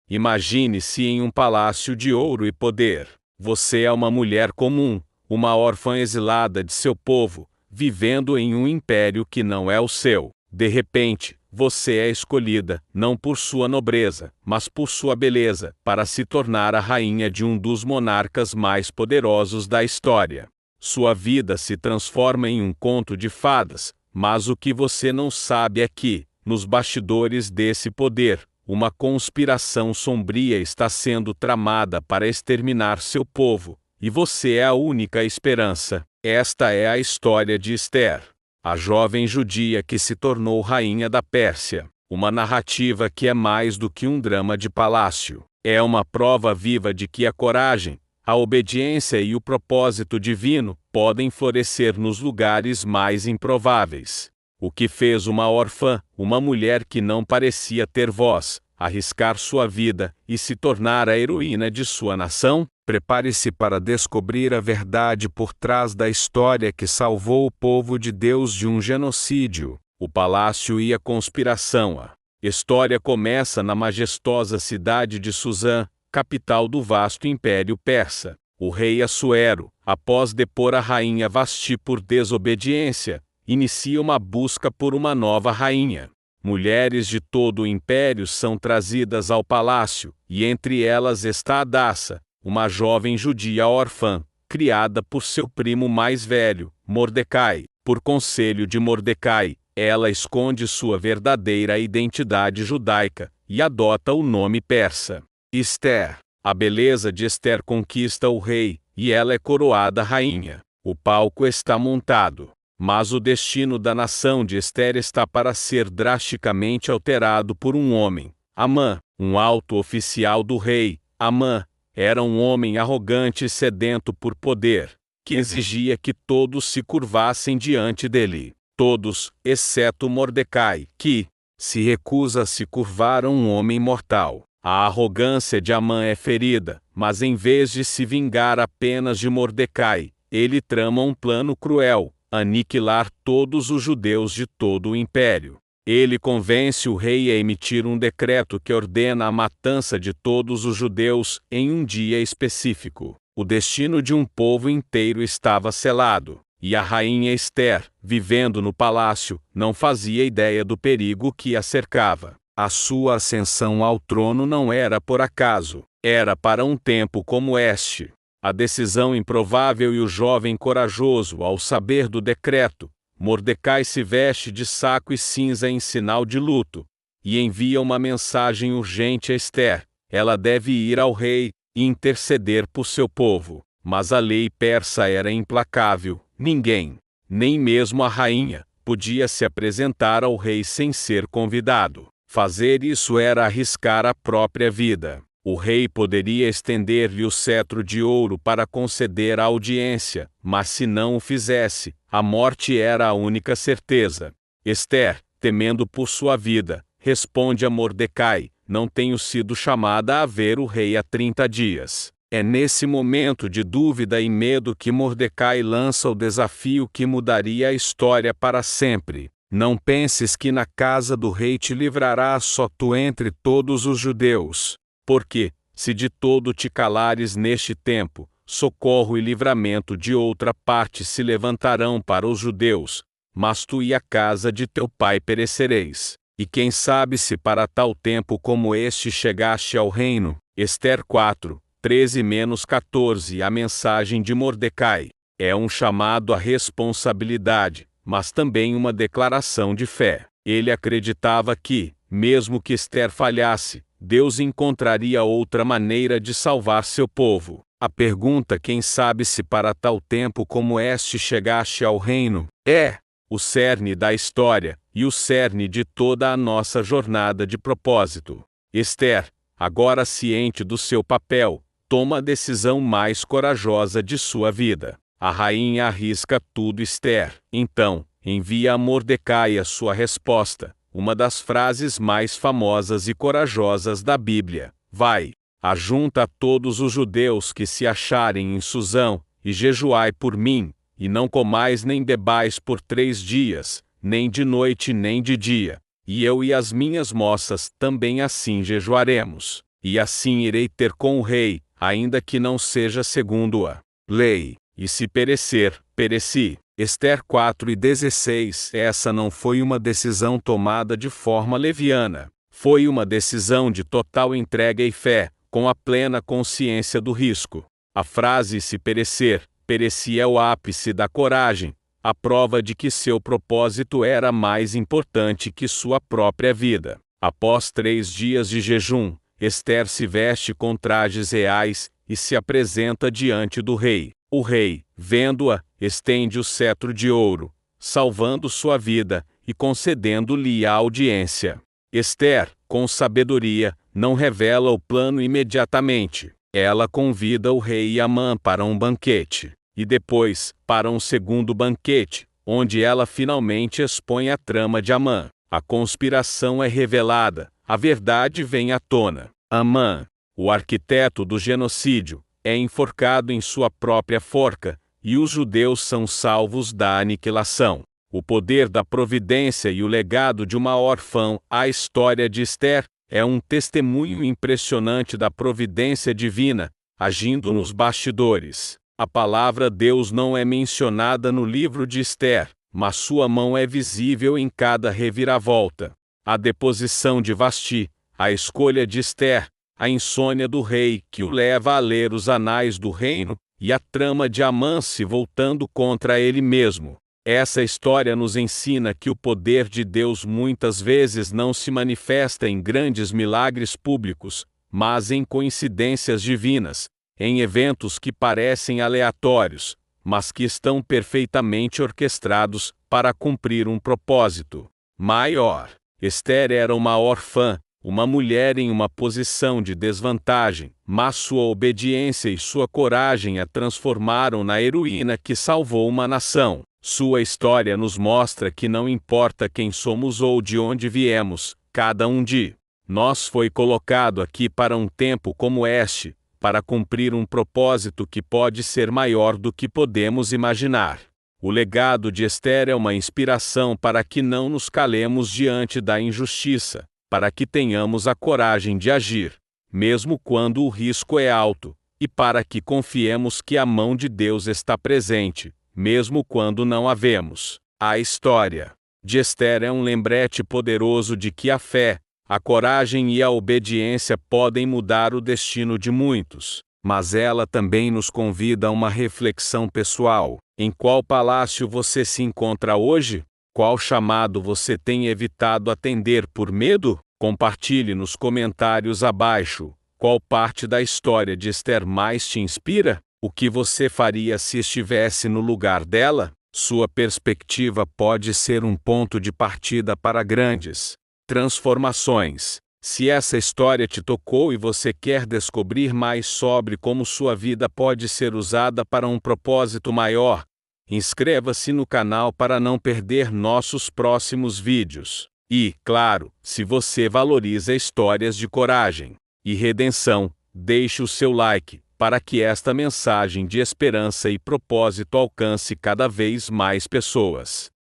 Imagine-se em um palácio de ouro e poder. Você é uma mulher comum, uma órfã exilada de seu povo, vivendo em um império que não é o seu. De repente, você é escolhida, não por sua nobreza, mas por sua beleza, para se tornar a rainha de um dos monarcas mais poderosos da história. Sua vida se transforma em um conto de fadas, mas o que você não sabe é que, nos bastidores desse poder, uma conspiração sombria está sendo tramada para exterminar seu povo, e você é a única esperança. Esta é a história de Esther, a jovem judia que se tornou rainha da Pérsia. Uma narrativa que é mais do que um drama de palácio. É uma prova viva de que a coragem, a obediência e o propósito divino podem florescer nos lugares mais improváveis. O que fez uma órfã, uma mulher que não parecia ter voz, arriscar sua vida e se tornar a heroína de sua nação? Prepare-se para descobrir a verdade por trás da história que salvou o povo de Deus de um genocídio, o palácio e a conspiração. A história começa na majestosa cidade de Suzã, capital do vasto império persa. O rei Assuero, após depor a rainha Vasti por desobediência, inicia uma busca por uma nova rainha. Mulheres de todo o império são trazidas ao palácio, e entre elas está Hadassa, uma jovem judia órfã, criada por seu primo mais velho, Mordecai. Por conselho de Mordecai, ela esconde sua verdadeira identidade judaica e adota o nome persa. Esther. A beleza de Esther conquista o rei, e ela é coroada rainha. O palco está montado. Mas o destino da nação de Esther está para ser drasticamente alterado por um homem, Amã, um alto oficial do rei. Amã era um homem arrogante e sedento por poder, que exigia que todos se curvassem diante dele. Todos, exceto Mordecai, que se recusa a se curvar a um homem mortal. A arrogância de Amã é ferida, mas em vez de se vingar apenas de Mordecai, ele trama um plano cruel: aniquilar todos os judeus de todo o império. Ele convence o rei a emitir um decreto que ordena a matança de todos os judeus em um dia específico. O destino de um povo inteiro estava selado, e a rainha Esther, vivendo no palácio, não fazia ideia do perigo que a cercava. A sua ascensão ao trono não era por acaso, era para um tempo como este. A decisão improvável e o jovem corajoso, ao saber do decreto, Mordecai se veste de saco e cinza em sinal de luto, e envia uma mensagem urgente a Esther. Ela deve ir ao rei e interceder por seu povo. Mas a lei persa era implacável. Ninguém, nem mesmo a rainha, podia se apresentar ao rei sem ser convidado. Fazer isso era arriscar a própria vida. O rei poderia estender-lhe o cetro de ouro para conceder a audiência, mas se não o fizesse, a morte era a única certeza. Esther, temendo por sua vida, responde a Mordecai: não tenho sido chamada a ver o rei há 30 dias. É nesse momento de dúvida e medo que Mordecai lança o desafio que mudaria a história para sempre. Não penses que na casa do rei te livrarás só tu entre todos os judeus. Porque, se de todo te calares neste tempo, socorro e livramento de outra parte se levantarão para os judeus, mas tu e a casa de teu pai perecereis. E quem sabe se para tal tempo como este chegaste ao reino? Esther 4, 13-14. A mensagem de Mordecai é um chamado à responsabilidade, mas também uma declaração de fé. Ele acreditava que, mesmo que Esther falhasse, Deus encontraria outra maneira de salvar seu povo. A pergunta quem sabe se para tal tempo como este chegaste ao reino, é o cerne da história, e o cerne de toda a nossa jornada de propósito. Esther, agora ciente do seu papel, toma a decisão mais corajosa de sua vida. A rainha arrisca tudo. Esther, então, envia a Mordecai a sua resposta, uma das frases mais famosas e corajosas da Bíblia. Vai, ajunta todos os judeus que se acharem em Suzã, e jejuai por mim, e não comais nem bebais por 3 dias, nem de noite nem de dia, e eu e as minhas moças também assim jejuaremos. e assim irei ter com o rei, ainda que não seja segundo a lei, e se perecer, pereci. Ester 4:16. Essa não foi uma decisão tomada de forma leviana. Foi uma decisão de total entrega e fé, com a plena consciência do risco. A frase "se perecer, pereci" é o ápice da coragem, a prova de que seu propósito era mais importante que sua própria vida. Após 3 dias de jejum, Ester se veste com trajes reais e se apresenta diante do rei. O rei, vendo-a, estende o cetro de ouro, salvando sua vida e concedendo-lhe a audiência. Ester, com sabedoria, não revela o plano imediatamente. Ela convida o rei Amã para um banquete, e depois, para um segundo banquete, onde ela finalmente expõe a trama de Amã. A conspiração é revelada, a verdade vem à tona. Amã, o arquiteto do genocídio, é enforcado em sua própria forca, e os judeus são salvos da aniquilação. O poder da providência e o legado de uma órfã. A história de Ester é um testemunho impressionante da providência divina, agindo nos bastidores. A palavra Deus não é mencionada no livro de Ester, mas sua mão é visível em cada reviravolta. A deposição de Vasti, a escolha de Ester, a insônia do rei que o leva a ler os anais do reino, e a trama de Amã se voltando contra ele mesmo. Essa história nos ensina que o poder de Deus muitas vezes não se manifesta em grandes milagres públicos, mas em coincidências divinas, em eventos que parecem aleatórios, mas que estão perfeitamente orquestrados para cumprir um propósito maior. Ester era uma órfã, uma mulher em uma posição de desvantagem, mas sua obediência e sua coragem a transformaram na heroína que salvou uma nação. Sua história nos mostra que não importa quem somos ou de onde viemos, cada um de nós foi colocado aqui para um tempo como este, para cumprir um propósito que pode ser maior do que podemos imaginar. O legado de Ester é uma inspiração para que não nos calemos diante da injustiça, para que tenhamos a coragem de agir, mesmo quando o risco é alto, e para que confiemos que a mão de Deus está presente, mesmo quando não a vemos. A história de Ester é um lembrete poderoso de que a fé, a coragem e a obediência podem mudar o destino de muitos, mas ela também nos convida a uma reflexão pessoal. Em qual palácio você se encontra hoje? Qual chamado você tem evitado atender por medo? Compartilhe nos comentários abaixo. Qual parte da história de Ester mais te inspira? O que você faria se estivesse no lugar dela? Sua perspectiva pode ser um ponto de partida para grandes transformações. Se essa história te tocou e você quer descobrir mais sobre como sua vida pode ser usada para um propósito maior, inscreva-se no canal para não perder nossos próximos vídeos. E, claro, se você valoriza histórias de coragem e redenção, deixe o seu like, para que esta mensagem de esperança e propósito alcance cada vez mais pessoas.